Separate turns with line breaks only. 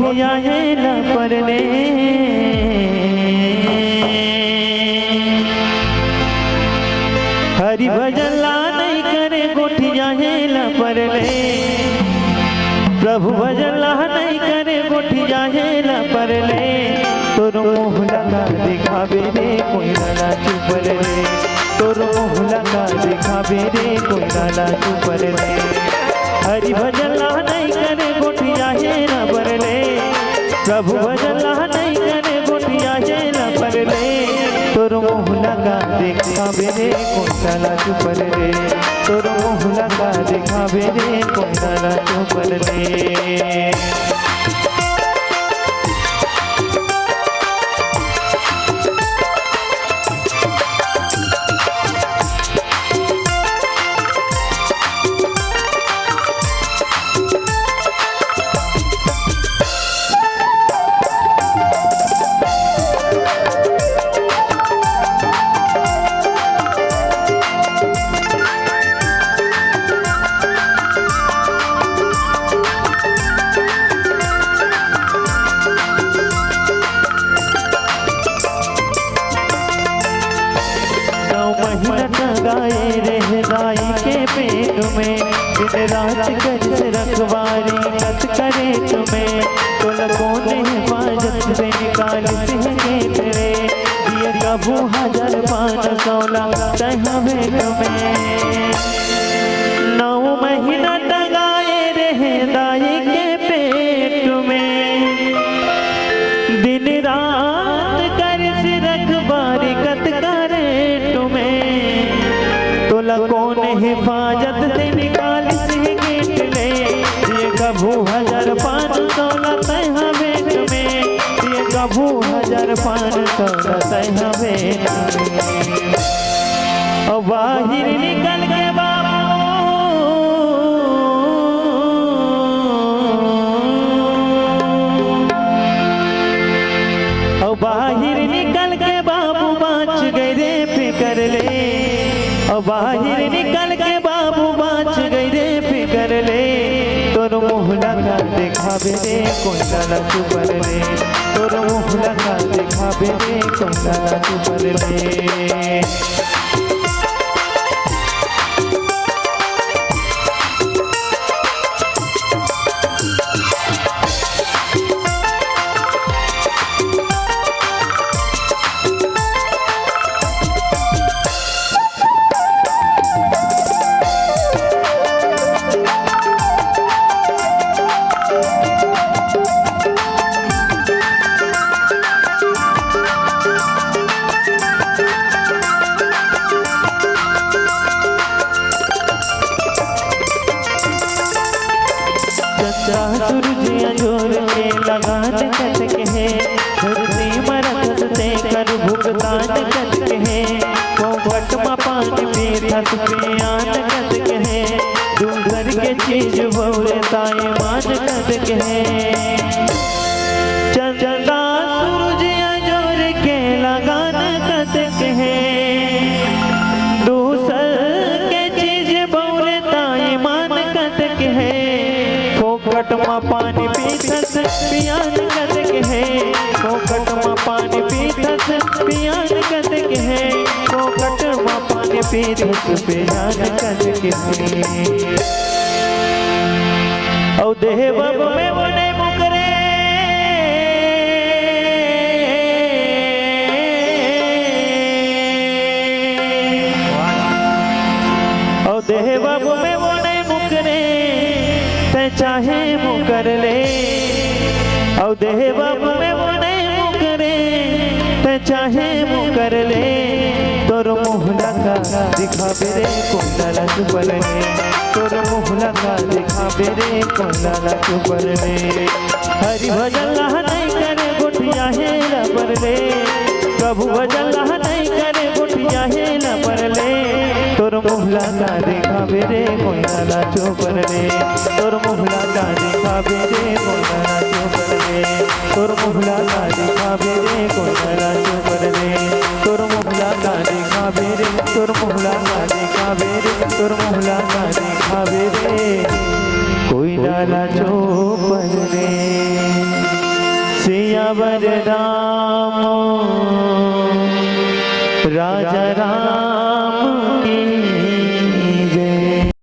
गोठिया है न परले हरि भजन ला नहीं करे गोठिया है न परले प्रभु भजन ला नहीं करे गोठिया है न परले तोर मुँह लगा दिखावे रे कोई ना चुप रे तोर मुँह लगा दिखावे रे कोई ना चुप रे हरि भजन ला नहीं करे गोठिया है न परले प्रभु भजन ला नहीं करे गोठिया है न परले तोर मुँह लगा दिखावे रे कोई ना चुप रे तोर मुँह लगा दिखावे रे कोई ना चुप रे गाए रह गाय के पेट में दिन रात कर रखवारी मत करे तुम्हें तो लगों ने हिफाजत से निकाल से गेट रे दिए कबू 1516 हमें तुम्हें 9 महीना टगाए रह गाय के पेट में दिन रात कर रखवारी कत करे तुम्हें कौन हिफाजत से निकाल से गेट ले ये कभू 1516 हमें तुम्हें ये कभू 1516 हमें और बाहर निकल के बाबू बाहर निकल के बाबू बाँच गए रे फिकर ले और बाहर निकल के बाबू बाँच गई रे फिकर ले तोर मुँह लगा दिखावे रे कोई ना चुप रे तोर मुँह लगा दिखावे रे कोई ना चुप रे सूरजिया जोर के लगान कटके है धरती मरकत से कर भुगतान कटके है पोपट में पानी पीरत पियान कटके है दूधर के चीज भोरे ताए मान कटके है चंदा सूरजिया जोर के लगान कटके है दूसर के चीज भोरे ताए मान कटके है फोकट में पानी पीतस पियान कटके है फोकट में पानी पीतस पियान कटके है फोकट में पानी पीतस पियान कटके है औ देव में बने मुकरे औ देव में बने मुकरे चाहे मुकर ले और देह बाबू में वो नहीं मुकरे ते चाहे मुकर ले तोर मुँह लगा दिखावे रे कोई ना चुप रे तोर मुँह लगा दिखावे रे कोई ना चुप रे हरि भजन ला नहीं करे गोठिया है न परले प्रभु भजन ला नहीं करे गोठिया है न परले तोर मुँह लगा दिखावे रे कोई ना चुप रे तोर मुँह लगा दिखावे रे कोई ना चुप रे तोर मुँह लगा दिखावे रे कोई ना चुप रे तोर मुँह लगा दिखावे रे तोर मुँह लगा दिखावे रे तोर मुँह लगा दिखावे रे कोई ना चुप रे। सियावर राम राजा राम